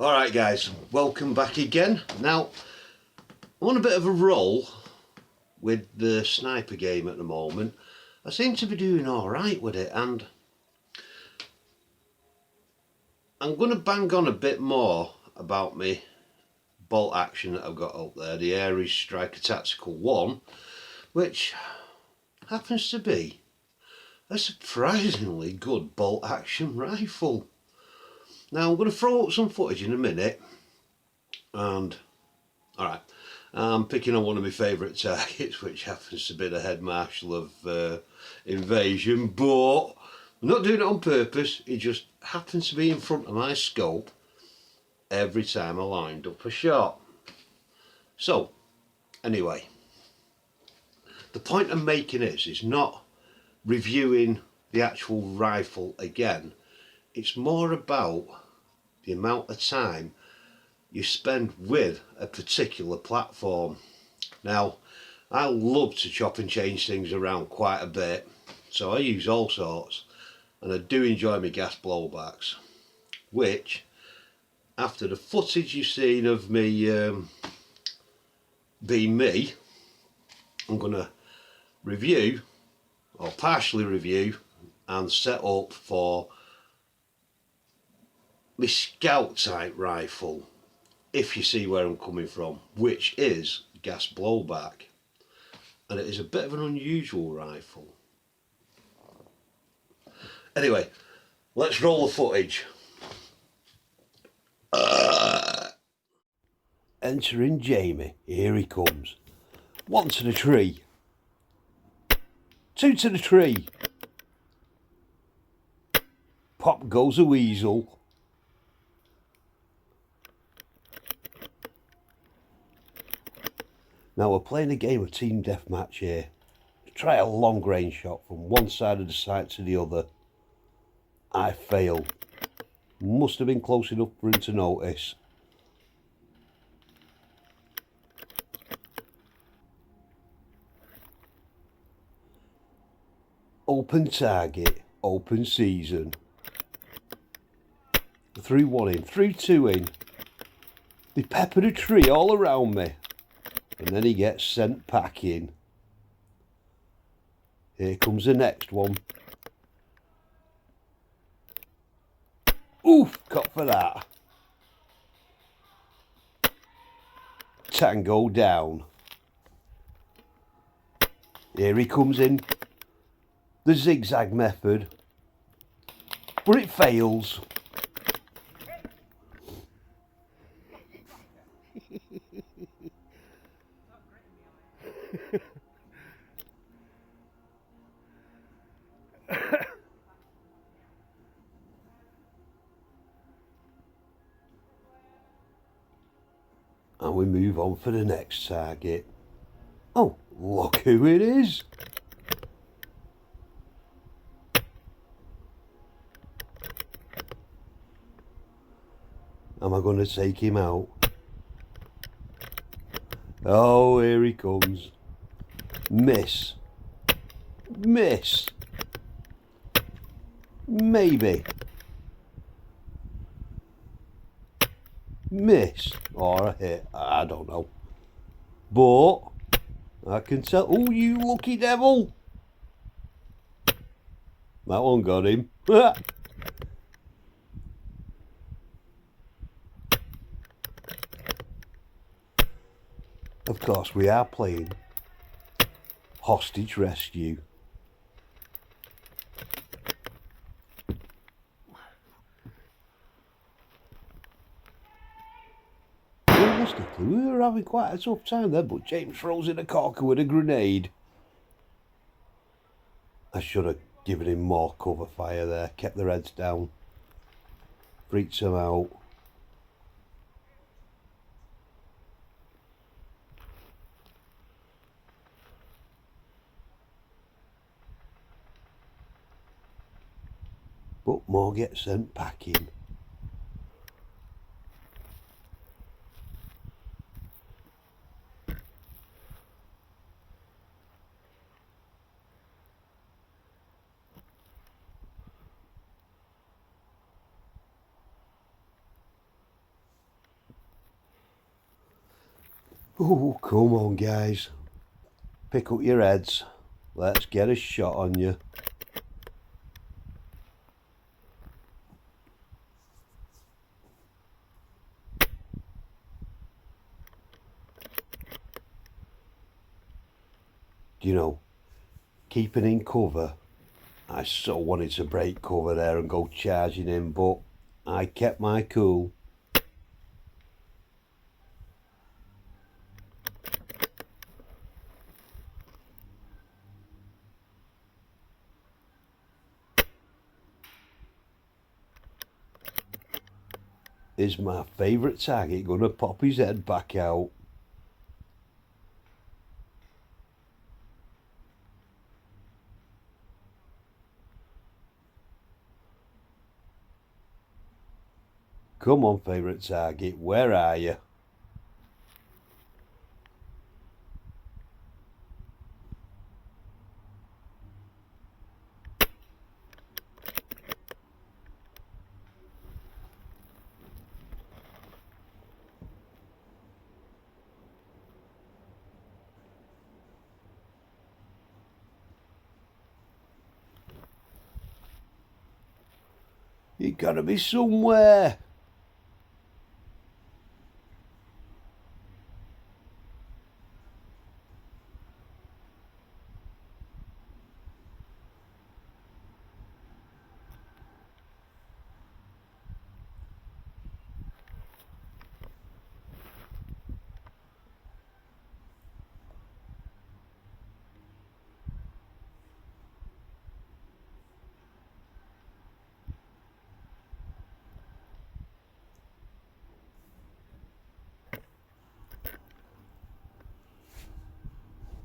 Alright guys, welcome back again. Now, I'm on a bit of a roll with the sniper game at the moment. I seem to be doing alright with it, and I'm going to bang on a bit more about my bolt action that I've got up there, the Ares Striker Tactical 1, which happens to be a surprisingly good bolt action rifle. Now I'm going to throw up some footage in a minute, and alright, I'm picking on one of my favourite targets, which happens to be the head marshal of Invasion, but I'm not doing it on purpose. It just happens to be in front of my scope every time I lined up a shot. So anyway, the point I'm making is not reviewing the actual rifle again. It's more about the amount of time you spend with a particular platform. Now, I love to chop and change things around quite a bit, so I use all sorts, and I do enjoy my gas blowbacks, which, after the footage you've seen of me being me, I'm going to review, or partially review, and set up for my scout type rifle, if you see where I'm coming from, which is gas blowback, and it is a bit of an unusual rifle. Anyway, let's roll the footage. Entering Jamie, here he comes. 1 to the tree, 2 to the tree, pop goes a weasel. Now we're playing a game of team deathmatch here. Try a long range shot from one side of the sight to the other. I fail. Must have been close enough for him to notice. Open target, open season. 3-1 in, 3-2 in. They peppered a tree all around me. And then he gets sent packing. Here comes the next one. Oof, cut for that. Tango down. Here he comes in. The zigzag method. But it fails. And we move on for the next target. Oh, look who it is. Am I going to take him out? Oh, here he comes. Miss. Miss. Maybe. Miss. Or a hit. I don't know. But I can tell. Oh, you lucky devil. That one got him. Of course, we are playing hostage rescue. Realistically, we were having quite a tough time there, but James throws in a corker with a grenade. I should have given him more cover fire there, kept their heads down, freaked them out. But more get sent packing. Oh, come on guys, pick up your heads, let's get a shot on you. You know, keeping in cover, I so wanted to break cover there and go charging in, but I kept my cool. Is my favourite target gonna pop his head back out? Come on, favourite target, where are you? You gotta be somewhere.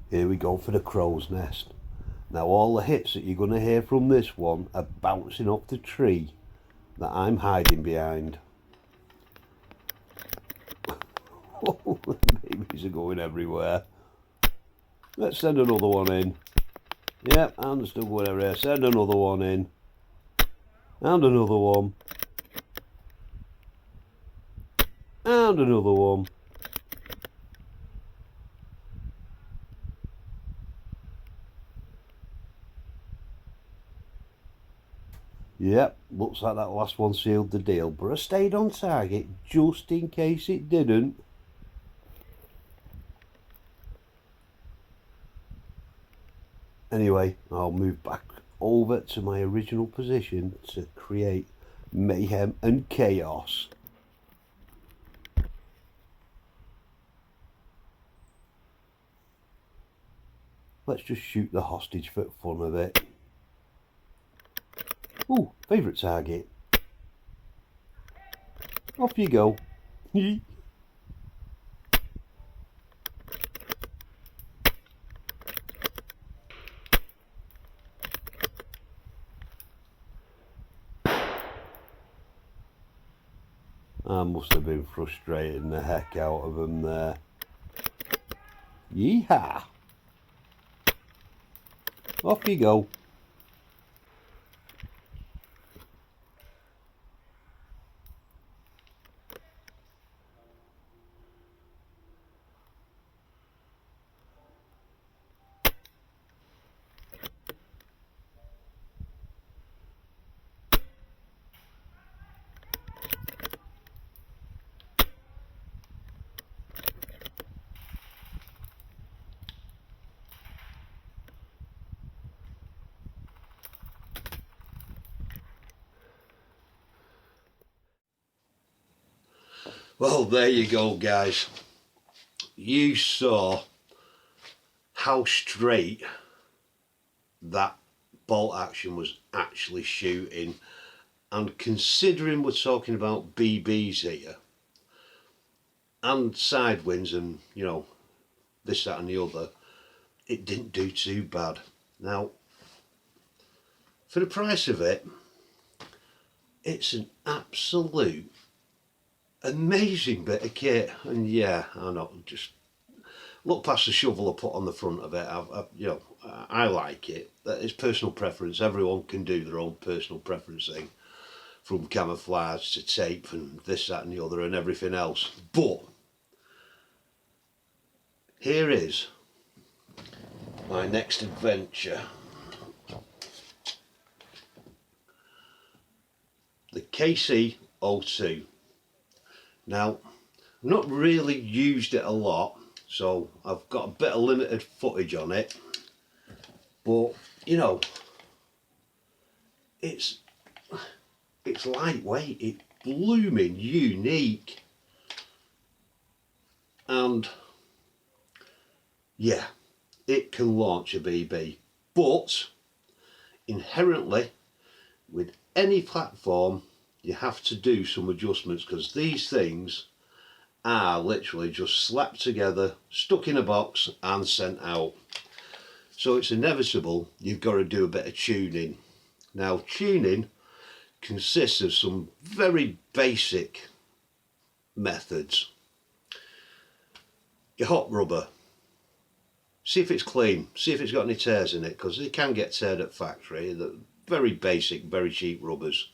Here we go for the crow's nest. Now all the hits that you're going to hear from this one are bouncing off the tree that I'm hiding behind. Oh, the babies are going everywhere. Let's send another one in. Yep, and still going everywhere. Send another one in. And another one. And another one. Yep, looks like that last one sealed the deal, but I stayed on target just in case it didn't. Anyway, I'll move back over to my original position to create mayhem and chaos. Let's just shoot the hostage for fun of it. Ooh, favourite target. Off you go. I must have been frustrating the heck out of them there. Yeehaw! Off you go. Well, there you go, guys. You saw how straight that bolt action was actually shooting, and considering we're talking about BBs here and side winds and, you know, this, that and the other, it didn't do too bad. Now, for the price of it, it's an absolute amazing bit of kit. And yeah, I know, just look past the shovel I put on the front of it. I like it. That is personal preference. Everyone can do their own personal preference thing, from camouflage to tape and this, that and the other and everything else. But here is my next adventure. The KC02. Now, I've not really used it a lot, so I've got a bit of limited footage on it, but you know, it's lightweight, it's blooming unique, and yeah, it can launch a BB, but inherently with any platform you have to do some adjustments, because these things are literally just slapped together, stuck in a box and sent out. So it's inevitable you've got to do a bit of tuning. Now, tuning consists of some very basic methods. Your hot rubber, see if it's clean, see if it's got any tears in it, because they can get teared at factory. They're very basic, very cheap rubbers.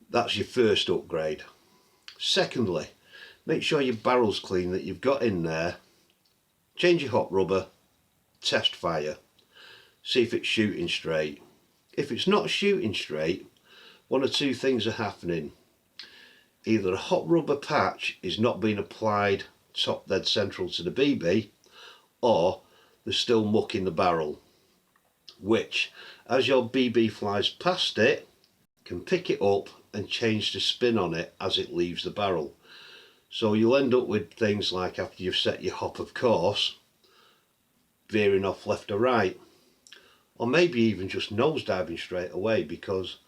That's your first upgrade. Secondly, make sure your barrel's clean that you've got in there. Change your hot rubber, test fire, see if it's shooting straight. If it's not shooting straight, one or two things are happening. Either a hot rubber patch is not being applied top dead central to the BB, or there's still muck in the barrel, which as your BB flies past it can pick it up and change the spin on it as it leaves the barrel. So you'll end up with things like, after you've set your hop, of course, veering off left or right, or maybe even just nose diving straight away, because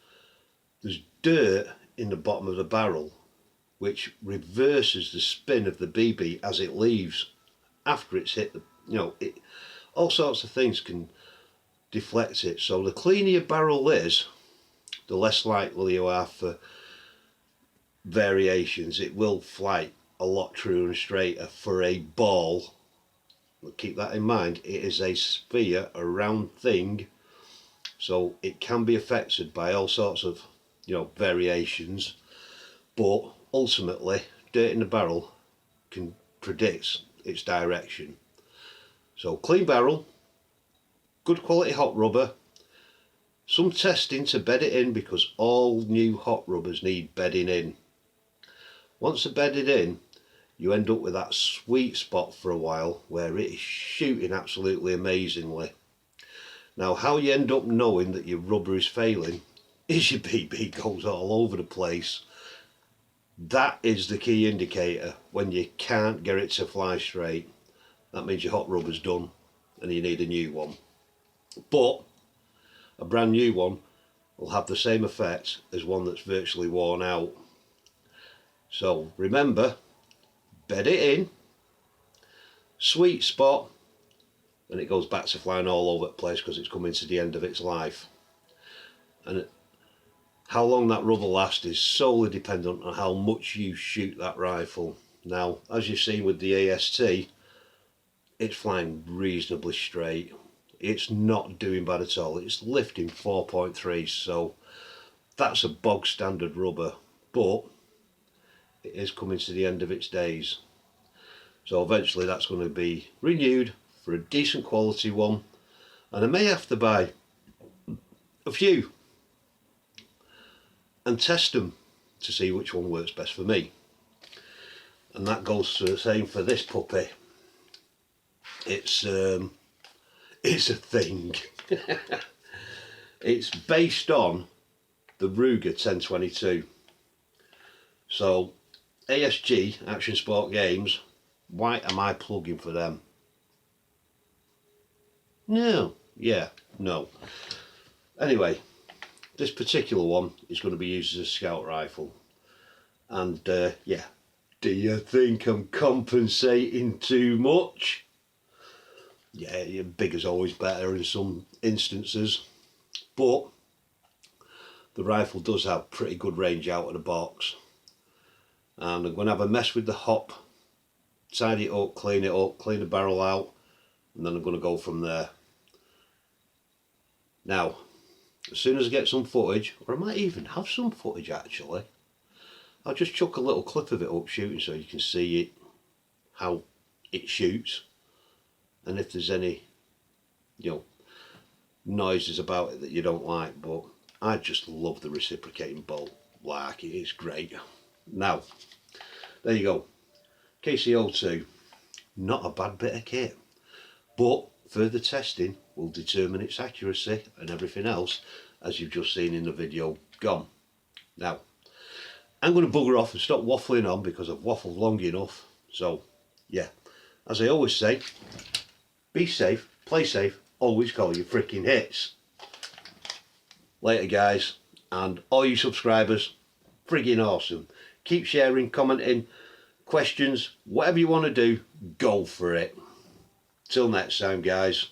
there's dirt in the bottom of the barrel which reverses the spin of the BB as it leaves after it's hit the, you know, all sorts of things can deflect it. So the cleaner your barrel is, the less likely you are for variations. It will fly a lot truer and straighter for a ball. But keep that in mind, it is a sphere, a round thing, so it can be affected by all sorts of, you know, variations, but ultimately dirt in the barrel can predict its direction. So clean barrel, good quality hot rubber, some testing to bed it in, because all new hot rubbers need bedding in. Once they're bedded in, you end up with that sweet spot for a while where it is shooting absolutely amazingly. Now, how you end up knowing that your rubber is failing is your BB goes all over the place. That is the key indicator. When you can't get it to fly straight, that means your hot rubber's done and you need a new one. But a brand new one will have the same effect as one that's virtually worn out. So remember, bed it in, sweet spot, and it goes back to flying all over the place because it's coming to the end of its life. And how long that rubber lasts is solely dependent on how much you shoot that rifle. Now, as you've seen with the AST, it's flying reasonably straight. It's not doing bad at all. It's lifting 4.3, so that's a bog standard rubber, but it is coming to the end of its days. So eventually that's going to be renewed for a decent quality one, and I may have to buy a few and test them to see which one works best for me. And that goes to the same for this puppy. It's a thing. It's based on the Ruger 1022. So ASG, Action Sport Games, why am I plugging for them? No, yeah, no. Anyway, this particular one is going to be used as a scout rifle. And yeah, do you think I'm compensating too much? Yeah, bigger's always better in some instances, but the rifle does have pretty good range out of the box. And I'm going to have a mess with the hop, tidy it up, clean the barrel out, and then I'm going to go from there. Now, as soon as I get some footage, or I might even have some footage actually, I'll just chuck a little clip of it up shooting so you can see it, how it shoots, and if there's any, you know, noises about it that you don't like, but I just love the reciprocating bolt. Like, it is great. Now, there you go. KCO2, not a bad bit of kit, but further testing will determine its accuracy and everything else, as you've just seen in the video gone. Now, I'm going to bugger off and stop waffling on because I've waffled long enough. So, yeah, as I always say, be safe, play safe, always call your freaking hits. Later, guys, and all you subscribers, friggin' awesome. Keep sharing, commenting, questions, whatever you want to do, go for it. Till next time, guys.